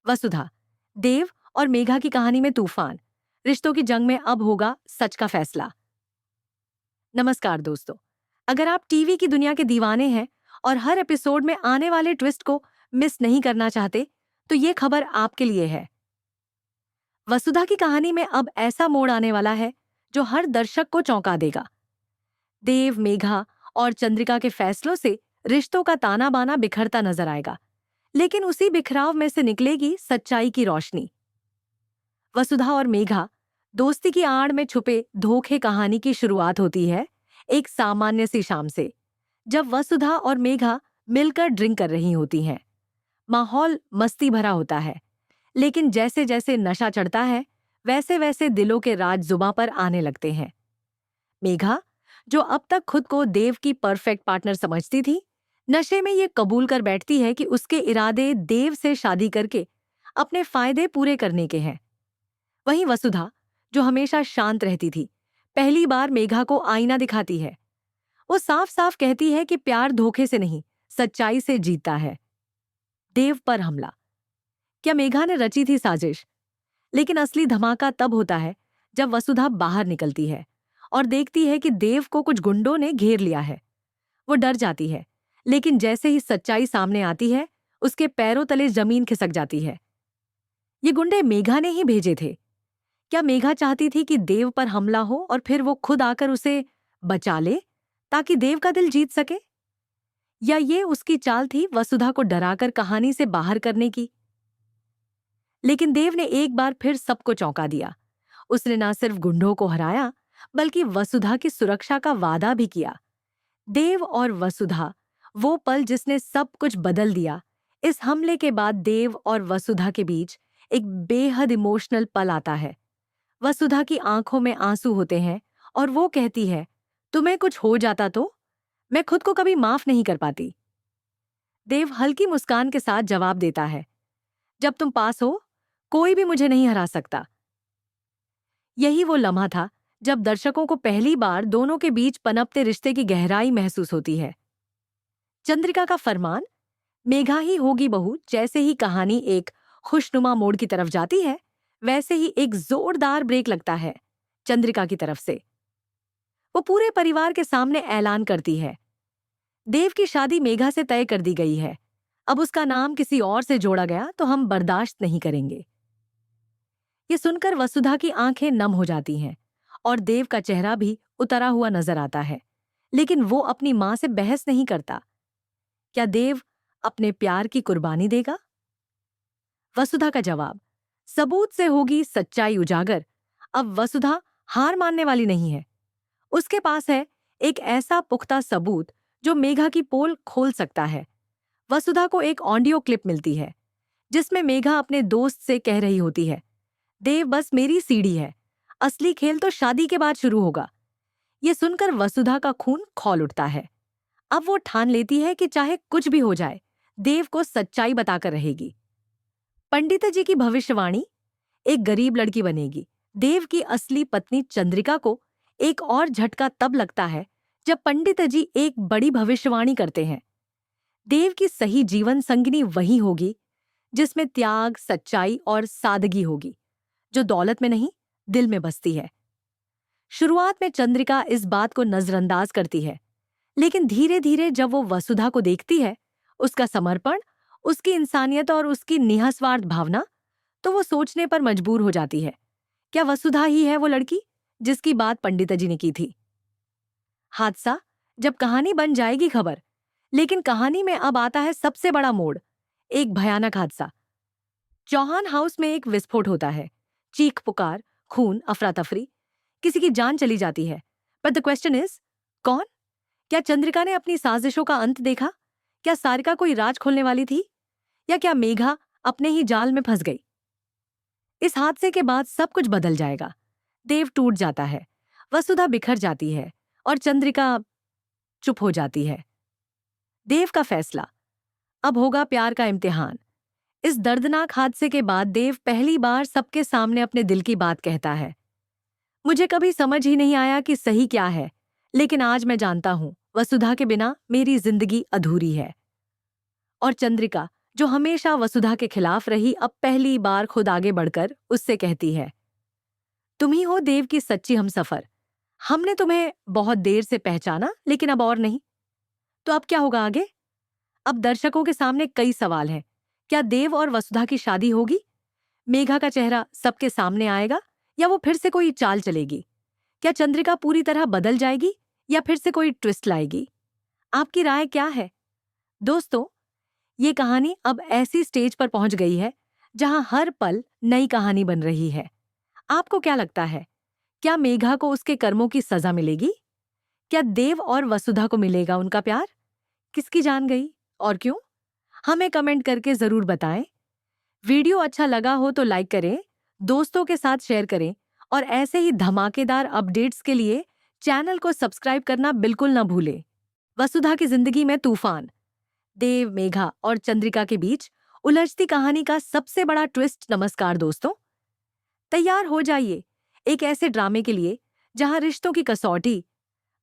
वसुधा, देव और मेघा की कहानी में तूफान, रिश्तों की जंग में अब होगा सच का फैसला। नमस्कार दोस्तों, अगर आप टीवी की दुनिया के दीवाने हैं और हर एपिसोड में आने वाले ट्विस्ट को मिस नहीं करना चाहते, तो ये खबर आपके लिए है। वसुधा की कहानी में अब ऐसा मोड़ आने वाला है जो हर दर्शक को चौंका देगा। देव, मेघा और चंद्रिका के फैसलों से रिश्तों का ताना बाना बिखरता नजर आएगा, लेकिन उसी बिखराव में से निकलेगी सच्चाई की रोशनी। वसुधा और मेघा दोस्ती की आड़ में छुपे धोखे कहानी की शुरुआत होती है एक सामान्य सी शाम से, जब वसुधा और मेघा मिलकर ड्रिंक कर रही होती हैं। माहौल मस्ती भरा होता है, लेकिन जैसे जैसे नशा चढ़ता है वैसे वैसे दिलों के राज जुबां पर आने लगते हैं। मेघा, जो अब तक खुद को देव की परफेक्ट पार्टनर समझती थी, नशे में ये कबूल कर बैठती है कि उसके इरादे देव से शादी करके अपने फायदे पूरे करने के हैं। वहीं वसुधा, जो हमेशा शांत रहती थी, पहली बार मेघा को आईना दिखाती है। वो साफ साफ कहती है कि प्यार धोखे से नहीं, सच्चाई से जीतता है। देव पर हमला, क्या मेघा ने रची थी साजिश? लेकिन असली धमाका तब होता है जब वसुधा बाहर निकलती है और देखती है कि देव को कुछ गुंडों ने घेर लिया है। वो डर जाती है, लेकिन जैसे ही सच्चाई सामने आती है, उसके पैरों तले जमीन खिसक जाती है। ये गुंडे मेघा ने ही भेजे थे। क्या मेघा चाहती थी कि देव पर हमला हो और फिर वो खुद आकर उसे बचा ले ताकि देव का दिल जीत सके? या ये उसकी चाल थी वसुधा को डराकर कहानी से बाहर करने की? लेकिन देव ने एक बार फिर सबको चौंका दिया। उसने ना सिर्फ गुंडों को हराया, बल्कि वसुधा की सुरक्षा का वादा भी किया। देव और वसुधा, वो पल जिसने सब कुछ बदल दिया। इस हमले के बाद देव और वसुधा के बीच एक बेहद इमोशनल पल आता है। वसुधा की आंखों में आंसू होते हैं और वो कहती है, तुम्हें कुछ हो जाता तो? मैं खुद को कभी माफ नहीं कर पाती। देव हल्की मुस्कान के साथ जवाब देता है, जब तुम पास हो, कोई भी मुझे नहीं हरा सकता। यही वो लम्हा था जब दर्शकों को पहली बार दोनों के बीच पनपते रिश्ते की गहराई महसूस होती है। चंद्रिका का फरमान, मेघा ही होगी बहू, जैसे ही कहानी एक खुशनुमा मोड़ की तरफ जाती है, वैसे ही एक जोरदार ब्रेक लगता है चंद्रिका की तरफ से। वो पूरे परिवार के सामने ऐलान करती है, देव की शादी मेघा से तय कर दी गई है। अब उसका नाम किसी और से जोड़ा गया तो हम बर्दाश्त नहीं करेंगे। ये सुनकर वसुधा की आंखें नम हो जाती हैं और देव का चेहरा भी उतरा हुआ नजर आता है, लेकिन वो अपनी मां से बहस नहीं करता। क्या देव अपने प्यार की कुर्बानी देगा? वसुधा का जवाब, सबूत से होगी सच्चाई उजागर। अब वसुधा हार मानने वाली नहीं है। उसके पास है एक ऐसा पुख्ता सबूत जो मेघा की पोल खोल सकता है। वसुधा को एक ऑडियो क्लिप मिलती है जिसमें मेघा अपने दोस्त से कह रही होती है, देव बस मेरी सीढ़ी है, असली खेल तो शादी के बाद शुरू होगा। ये सुनकर वसुधा का खून खौल उठता है। अब वो ठान लेती है कि चाहे कुछ भी हो जाए, देव को सच्चाई बताकर रहेगी। पंडित जी की भविष्यवाणी, एक गरीब लड़की बनेगी। देव की असली पत्नी चंद्रिका को एक और झटका तब लगता है जब पंडित जी एक बड़ी भविष्यवाणी करते हैं। देव की सही जीवन संगिनी वही होगी जिसमें त्याग, सच्चाई और सादगी होगी, जो दौलत में नहीं, दिल में बसती है। शुरुआत में चंद्रिका इस बात को नजरअंदाज करती है, लेकिन धीरे धीरे जब वो वसुधा को देखती है, उसका समर्पण, उसकी इंसानियत और उसकी निःस्वार्थ भावना, तो वो सोचने पर मजबूर हो जाती है, क्या वसुधा ही है वो लड़की जिसकी बात पंडित जी ने की थी? हादसा, जब कहानी बन जाएगी खबर। लेकिन कहानी में अब आता है सबसे बड़ा मोड़, एक भयानक हादसा। चौहान हाउस में एक विस्फोट होता है। चीख पुकार, खून, अफरा तफरी, किसी की जान चली जाती है। बट द क्वेश्चन इज, कौन? क्या चंद्रिका ने अपनी साजिशों का अंत देखा? क्या सारिका कोई राज खोलने वाली थी? या क्या मेघा अपने ही जाल में फंस गई? इस हादसे के बाद सब कुछ बदल जाएगा। देव टूट जाता है, वसुधा बिखर जाती है और चंद्रिका चुप हो जाती है। देव का फैसला, अब होगा प्यार का इम्तिहान। इस दर्दनाक हादसे के बाद देव पहली बार सबके सामने अपने दिल की बात कहता है, मुझे कभी समझ ही नहीं आया कि सही क्या है, लेकिन आज मैं जानता हूं, वसुधा के बिना मेरी जिंदगी अधूरी है। और चंद्रिका, जो हमेशा वसुधा के खिलाफ रही, अब पहली बार खुद आगे बढ़कर उससे कहती है, तुम ही हो देव की सच्ची हमसफर। हमने तुम्हें बहुत देर से पहचाना, लेकिन अब और नहीं। तो अब क्या होगा आगे? अब दर्शकों के सामने कई सवाल हैं। क्या देव और वसुधा की शादी होगी? मेघा का चेहरा सबके सामने आएगा, या वो फिर से कोई चाल चलेगी? क्या चंद्रिका पूरी तरह बदल जाएगी, या फिर से कोई ट्विस्ट लाएगी? आपकी राय क्या है? दोस्तों, ये कहानी अब ऐसी स्टेज पर पहुंच गई है जहां हर पल नई कहानी बन रही है। आपको क्या लगता है? क्या मेघा को उसके कर्मों की सजा मिलेगी? क्या देव और वसुधा को मिलेगा उनका प्यार? किसकी जान गई और क्यों? हमें कमेंट करके जरूर बताएं। वीडियो अच्छा लगा हो तो लाइक करें, दोस्तों के साथ शेयर करें और ऐसे ही धमाकेदार अपडेट्स के लिए चैनल को सब्सक्राइब करना बिल्कुल न भूलें। वसुधा की जिंदगी में तूफान, देव, मेघा और चंद्रिका के बीच उलझती कहानी का सबसे बड़ा ट्विस्ट। नमस्कार दोस्तों, तैयार हो जाइए एक ऐसे ड्रामे के लिए जहां रिश्तों की कसौटी,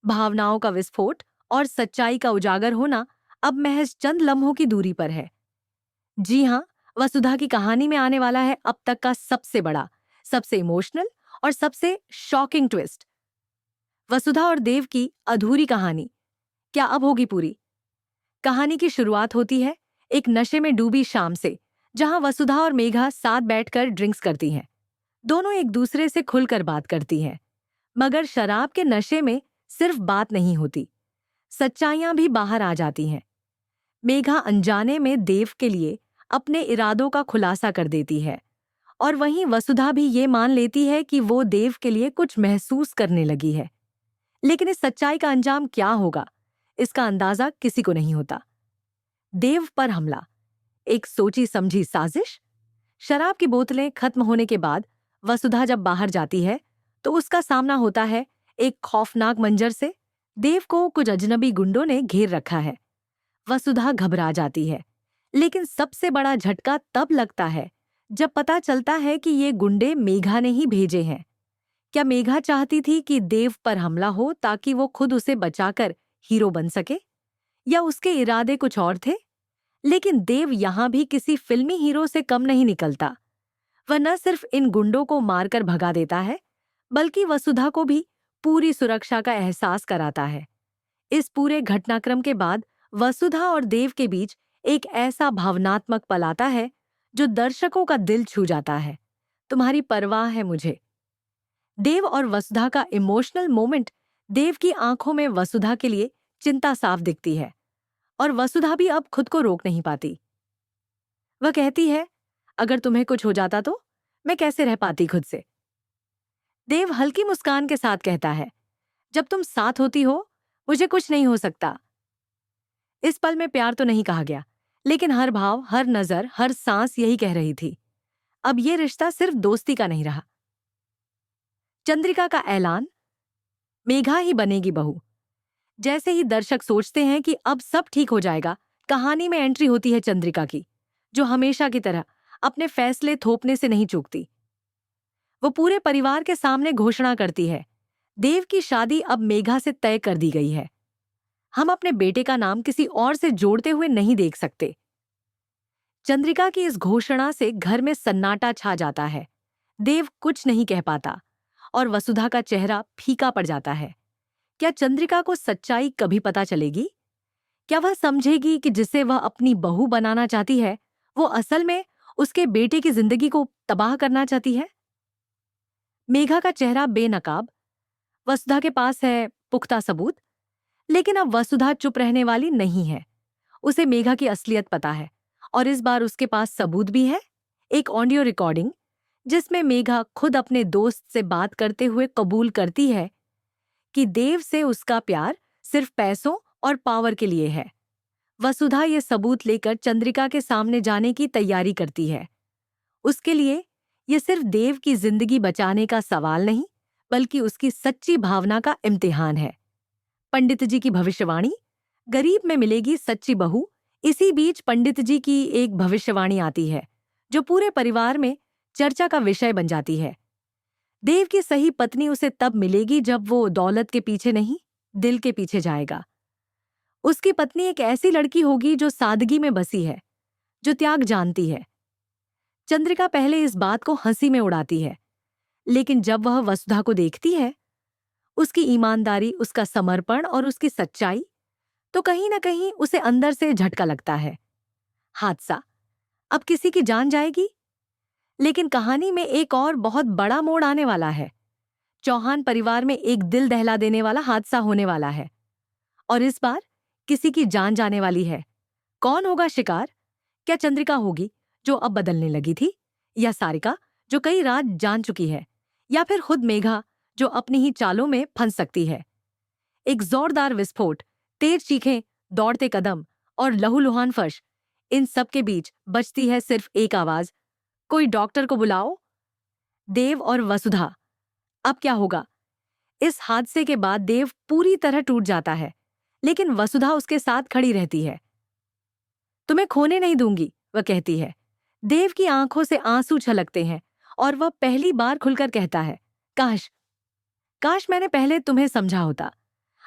भावनाओं का विस्फोट और सच्चाई का उजागर होना अब महज चंद लम्हों की दूरी पर है। जी हाँ, वसुधा की कहानी में आने वाला है अब तक का सबसे बड़ा, सबसे इमोशनल और सबसे शॉकिंग ट्विस्ट। वसुधा और देव की अधूरी कहानी क्या अब होगी पूरी? कहानी की शुरुआत होती है एक नशे में डूबी शाम से, जहां वसुधा और मेघा साथ बैठकर ड्रिंक्स करती हैं। दोनों एक दूसरे से खुलकर बात करती हैं, मगर शराब के नशे में सिर्फ बात नहीं होती, सच्चाइयां भी बाहर आ जाती हैं। मेघा अनजाने में देव के लिए अपने इरादों का खुलासा कर देती है, और वहीं वसुधा भी ये मान लेती है कि वो देव के लिए कुछ महसूस करने लगी है। लेकिन इस सच्चाई का अंजाम क्या होगा, इसका अंदाजा किसी को नहीं होता। देव पर हमला, एक सोची समझी साजिश। शराब की बोतलें खत्म होने के बाद वसुधा जब बाहर जाती है तो उसका सामना होता है एक खौफनाक मंजर से। देव को कुछ अजनबी गुंडों ने घेर रखा है। वसुधा घबरा जाती है, लेकिन सबसे बड़ा झटका तब लगता है जब पता चलता है कि ये गुंडे मेघा ने ही भेजे हैं। क्या मेघा चाहती थी कि देव पर हमला हो ताकि वो खुद उसे बचाकर हीरो बन सके, या उसके इरादे कुछ और थे? लेकिन देव यहां भी किसी फिल्मी हीरो से कम नहीं निकलता। वह न सिर्फ इन गुंडों को मारकर भगा देता है, बल्कि वसुधा को भी पूरी सुरक्षा का एहसास कराता है। इस पूरे घटनाक्रम के बाद वसुधा और देव के बीच एक ऐसा भावनात्मक पल आता है जो दर्शकों का दिल छू जाता है। तुम्हारी परवाह है मुझे। देव और वसुधा का इमोशनल मोमेंट, देव की आंखों में वसुधा के लिए चिंता साफ दिखती है, और वसुधा भी अब खुद को रोक नहीं पाती। वह कहती है, अगर तुम्हें कुछ हो जाता तो मैं कैसे रह पाती खुद से? देव हल्की मुस्कान के साथ कहता है, जब तुम साथ होती हो मुझे कुछ नहीं हो सकता। इस पल में प्यार तो नहीं कहा गया, लेकिन हर भाव, हर नजर, हर सांस यही कह रही थी, अब ये रिश्ता सिर्फ दोस्ती का नहीं रहा। चंद्रिका का ऐलान, मेघा ही बनेगी बहू। जैसे ही दर्शक सोचते हैं कि अब सब ठीक हो जाएगा, कहानी में एंट्री होती है चंद्रिका की, जो हमेशा की तरह अपने फैसले थोपने से नहीं चूकती। वो पूरे परिवार के सामने घोषणा करती है, देव की शादी अब मेघा से तय कर दी गई है। हम अपने बेटे का नाम किसी और से जोड़ते हुए नहीं देख सकते। चंद्रिका की इस घोषणा से घर में सन्नाटा छा जाता है। देव कुछ नहीं कह पाता और वसुधा का चेहरा फीका पड़ जाता है। क्या चंद्रिका को सच्चाई कभी पता चलेगी? क्या वह समझेगी कि जिसे वह अपनी बहू बनाना चाहती है, वो असल में उसके बेटे की जिंदगी को तबाह करना चाहती है? मेघा का चेहरा बेनकाब, वसुधा के पास है पुख्ता सबूत। लेकिन अब वसुधा चुप रहने वाली नहीं है। उसे मेघा की असलियत पता है, और इस बार उसके पास सबूत भी है। एक ऑडियो रिकॉर्डिंग जिसमें मेघा खुद अपने दोस्त से बात करते हुए कबूल करती है कि देव से उसका प्यार सिर्फ पैसों और पावर के लिए है। वसुधा ये सबूत लेकर चंद्रिका के सामने जाने की तैयारी करती है। उसके लिए ये सिर्फ देव की जिंदगी बचाने का सवाल नहीं, बल्कि उसकी सच्ची भावना का इम्तिहान है। पंडित जी की भविष्यवाणी, गरीब में मिलेगी सच्ची बहू। इसी बीच पंडित जी की एक भविष्यवाणी आती है जो पूरे परिवार में चर्चा का विषय बन जाती है। देव की सही पत्नी उसे तब मिलेगी जब वो दौलत के पीछे नहीं, दिल के पीछे जाएगा। उसकी पत्नी एक ऐसी लड़की होगी जो सादगी में बसी है, जो त्याग जानती है। चंद्रिका पहले इस बात को हंसी में उड़ाती है, लेकिन जब वह वसुधा को देखती है, उसकी ईमानदारी, उसका समर्पण और उसकी सच्चाई, तो कहीं ना कहीं उसे अंदर से झटका लगता है। हादसा, अब किसी की जान जाएगी। लेकिन कहानी में एक और बहुत बड़ा मोड़ आने वाला है। चौहान परिवार में एक दिल दहला देने वाला हादसा होने वाला है, और इस बार किसी की जान जाने वाली है। कौन होगा शिकार? क्या चंद्रिका होगी, जो अब बदलने लगी थी, या सारिका, जो कई रात जान चुकी है, या फिर खुद मेघा, जो अपनी ही चालों में फंस सकती है? एक जोरदार विस्फोट, तेज चीखें, दौड़ते कदम और लहूलुहान फर्श, इन सब के बीच बचती है सिर्फ एक आवाज, कोई डॉक्टर को बुलाओ। देव और वसुधा, अब क्या होगा? इस हादसे के बाद देव पूरी तरह टूट जाता है, लेकिन वसुधा उसके साथ खड़ी रहती है। तुम्हें खोने नहीं दूंगी, वह कहती है। देव की आंखों से आंसू छलकते हैं और वह पहली बार खुलकर कहता है, काश काश मैंने पहले तुम्हें समझा होता।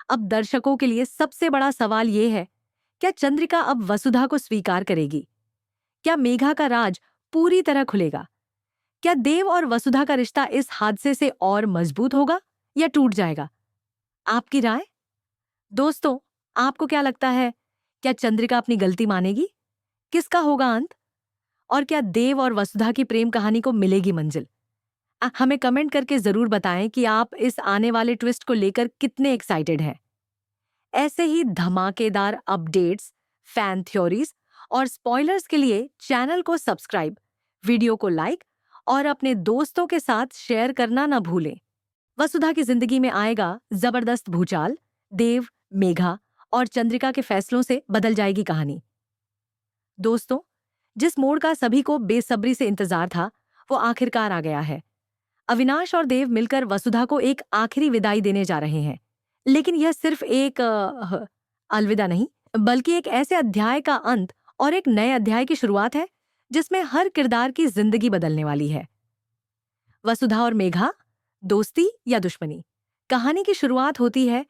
अब दर्शकों के लिए सबसे बड़ा सवाल यह है, क्या चंद्रिका अब वसुधा को स्वीकार करेगी? क्या मेघा का राज पूरी तरह खुलेगा? क्या देव और वसुधा का रिश्ता इस हादसे से और मजबूत होगा या टूट जाएगा? आपकी राय? दोस्तों, आपको क्या लगता है? क्या चंद्रिका अपनी गलती मानेगी? किसका होगा अंत? और क्या देव और वसुधा की प्रेम कहानी को मिलेगी मंजिल? हमें कमेंट करके जरूर बताएं कि आप इस आने वाले ट्विस्ट को लेकर कितने एक्साइटेड हैं। ऐसे ही धमाकेदार अपडेट्स, फैन थ्योरीज और स्पॉयलर्स के लिए चैनल को सब्सक्राइब, वीडियो को लाइक और अपने दोस्तों के साथ शेयर करना न भूलें। वसुधा की जिंदगी में आएगा जबरदस्त भूचाल। देव, मेघा और चंद्रिका के फैसलों से बदल जाएगी कहानी। दोस्तों, जिस मोड़ का सभी को बेसब्री से इंतजार था, वो आखिरकार आ गया है। अविनाश और देव मिलकर वसुधा को एक आखिरी विदाई देने जा रहे हैं। लेकिन यह सिर्फ एक अलविदा नहीं, बल्कि एक ऐसे अध्याय का अंत और एक नए अध्याय की शुरुआत है, जिसमें हर किरदार की जिंदगी बदलने वाली है। वसुधा और मेघा, दोस्ती या दुश्मनी? कहानी की शुरुआत होती है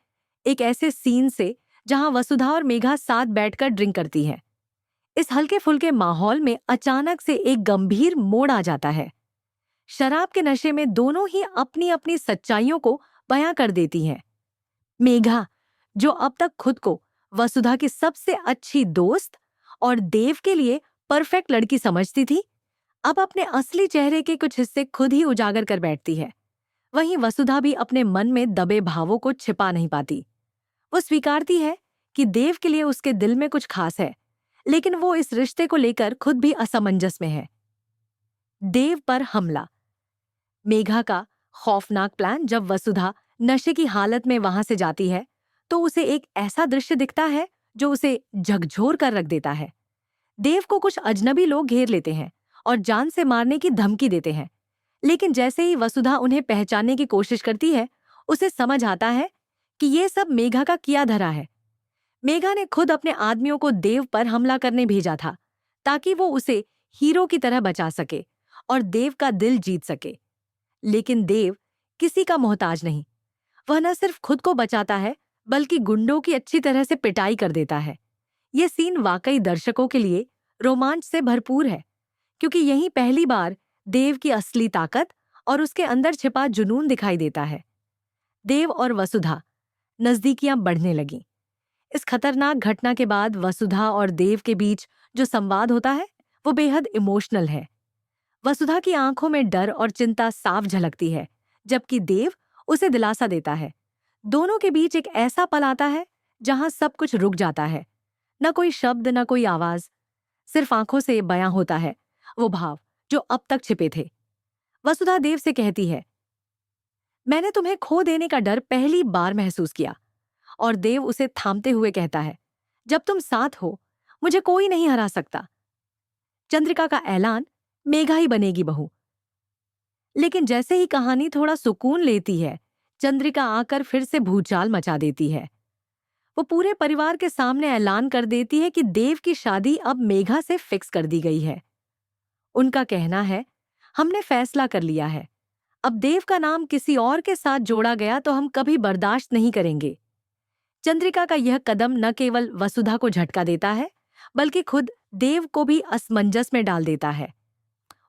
एक ऐसे सीन से जहां वसुधा और मेघा साथ बैठकर ड्रिंक करती हैं। इस हल्के फुल्के माहौल में अचानक से एक गंभीर मोड़ आ जाता है। शराब के नशे में दोनों ही अपनी अपनी सच्चाइयों को बयां कर देती हैं। मेघा, जो अब तक खुद को वसुधा की सबसे अच्छी दोस्त और देव के लिए परफेक्ट लड़की समझती थी, अब अपने असली चेहरे के कुछ हिस्से खुद ही उजागर कर बैठती है। वहीं वसुधा भी अपने मन में दबे भावों को छिपा नहीं पाती। वो स्वीकारती है कि देव के लिए उसके दिल में कुछ खास है, लेकिन वो इस रिश्ते को लेकर खुद भी असमंजस में है। देव पर हमला। मेघा का खौफनाक प्लान। जब वसुधा नशे की हालत में वहां से जाती है, तो उसे एक ऐसा दृश्य दिखता है जो उसे झकझोर कर रख देता है। देव को कुछ अजनबी लोग घेर लेते हैं और जान से मारने की धमकी देते हैं, लेकिन जैसे ही वसुधा उन्हें पहचानने की कोशिश करती है, उसे समझ आता है कि ये सब मेघा का किया धरा है। मेघा ने खुद अपने आदमियों को देव पर हमला करने भेजा था, ताकि वो उसे हीरो की तरह बचा सके और देव का दिल जीत सके। लेकिन देव किसी का मोहताज नहीं। वह न सिर्फ खुद को बचाता है, बल्कि गुंडों की अच्छी तरह से पिटाई कर देता है। ये सीन वाकई दर्शकों के लिए रोमांच से भरपूर है, क्योंकि यहीं पहली बार देव की असली ताकत और उसके अंदर छिपा जुनून दिखाई देता है। देव और वसुधा, नजदीकियां बढ़ने लगीं। इस खतरनाक घटना के बाद वसुधा और देव के बीच जो संवाद होता है, वो बेहद इमोशनल है। वसुधा की आंखों में डर और चिंता साफ झलकती है, जबकि देव उसे दिलासा देता है। दोनों के बीच एक ऐसा पल आता है जहां सब कुछ रुक जाता है। न कोई शब्द, न कोई आवाज, सिर्फ आंखों से बयां होता है वो भाव जो अब तक छिपे थे। वसुधा देव से कहती है, मैंने तुम्हें खो देने का डर पहली बार महसूस किया। और देव उसे थामते हुए कहता है, जब तुम साथ हो, मुझे कोई नहीं हरा सकता। चंद्रिका का ऐलान, मेघा ही बनेगी बहू। लेकिन जैसे ही कहानी थोड़ा सुकून लेती है, चंद्रिका आकर फिर से भूचाल मचा देती है। वो पूरे परिवार के सामने ऐलान कर देती है कि देव की शादी अब मेघा से फिक्स कर दी गई है। उनका कहना है, हमने फैसला कर लिया है। अब देव का नाम किसी और के साथ जोड़ा गया तो हम कभी बर्दाश्त नहीं करेंगे। चंद्रिका का यह कदम न केवल वसुधा को झटका देता है, बल्कि खुद देव को भी असमंजस में डाल देता है।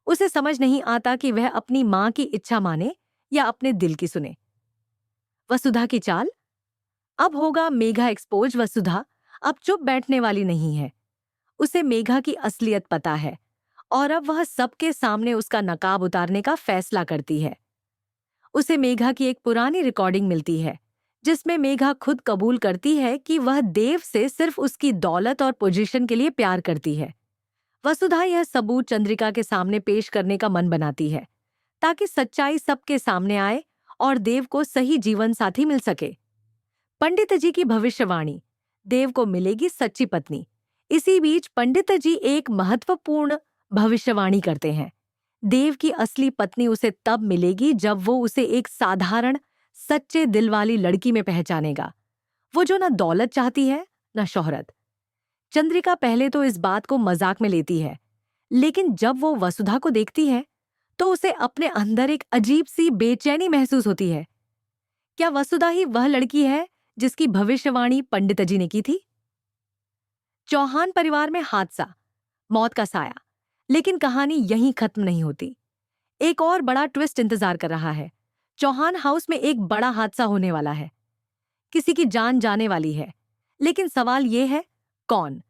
उसे समझ नहीं आता कि वह अपनी मां की इच्छा माने या अपने दिल की सुने। वसुधा की चाल। अब होगा मेघा एक्सपोज। वसुधा अब चुप बैठने वाली नहीं है। उसे मेघा की असलियत पता है और अब वह सबके सामने उसका नकाब उतारने का फैसला करती है। उसे मेघा की एक पुरानी रिकॉर्डिंग मिलती है जिसमें मेघा खुद कबूल करती है कि वह देव से सिर्फ उसकी दौलत और पोजीशन के लिए प्यार करती है। वसुधा यह सबूत चंद्रिका के सामने पेश करने का मन बनाती है ताकि सच्चाई सबके सामने आए और देव को सही जीवन साथी मिल सके। पंडित जी की भविष्यवाणी। देव को मिलेगी सच्ची पत्नी। इसी बीच पंडित जी एक महत्वपूर्ण भविष्यवाणी करते हैं। देव की असली पत्नी उसे तब मिलेगी जब वो उसे एक साधारण सच्चे दिल वाली लड़की में पहचानेगा, वो जो न दौलत चाहती है न शोहरत। चंद्रिका पहले तो इस बात को मजाक में लेती है, लेकिन जब वो वसुधा को देखती है तो उसे अपने अंदर एक अजीब सी बेचैनी महसूस होती है। क्या वसुधा ही वह लड़की है जिसकी भविष्यवाणी पंडित जी ने की थी? चौहान परिवार में हादसा, मौत का साया। लेकिन कहानी यहीं खत्म नहीं होती। एक और बड़ा ट्विस्ट इंतजार कर रहा है। चौहान हाउस में एक बड़ा हादसा होने वाला है। किसी की जान जाने वाली है। लेकिन सवाल यह है, कौन?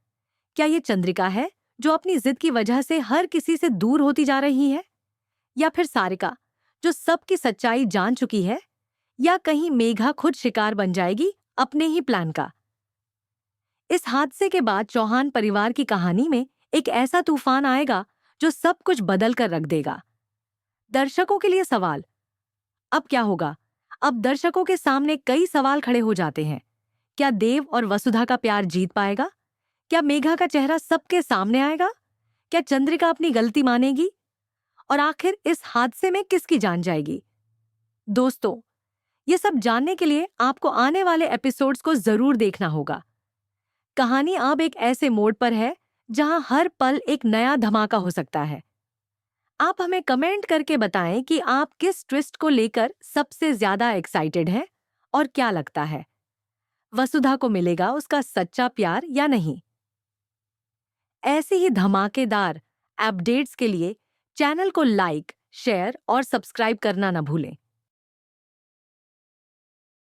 क्या ये चंद्रिका है जो अपनी जिद की वजह से हर किसी से दूर होती जा रही है, या फिर सारिका जो सबकी सच्चाई जान चुकी है, या कहीं मेघा खुद शिकार बन जाएगी अपने ही प्लान का? इस हादसे के बाद चौहान परिवार की कहानी में एक ऐसा तूफान आएगा जो सब कुछ बदल कर रख देगा। दर्शकों के लिए सवाल, अब क्या होगा? अब दर्शकों के सामने कई सवाल खड़े हो जाते हैं। क्या देव और वसुधा का प्यार जीत पाएगा? क्या मेघा का चेहरा सबके सामने आएगा? क्या चंद्रिका अपनी गलती मानेगी? और आखिर इस हादसे में किसकी जान जाएगी? दोस्तों, ये सब जानने के लिए आपको आने वाले एपिसोड्स को जरूर देखना होगा। कहानी अब एक ऐसे मोड़ पर है जहां हर पल एक नया धमाका हो सकता है। आप हमें कमेंट करके बताएं कि आप किस ट्विस्ट को लेकर सबसे ज्यादा एक्साइटेड हैं और क्या लगता है, वसुधा को मिलेगा उसका सच्चा प्यार या नहीं? ऐसे ही धमाकेदार अपडेट्स के लिए चैनल को लाइक, शेयर और सब्सक्राइब करना न भूलें।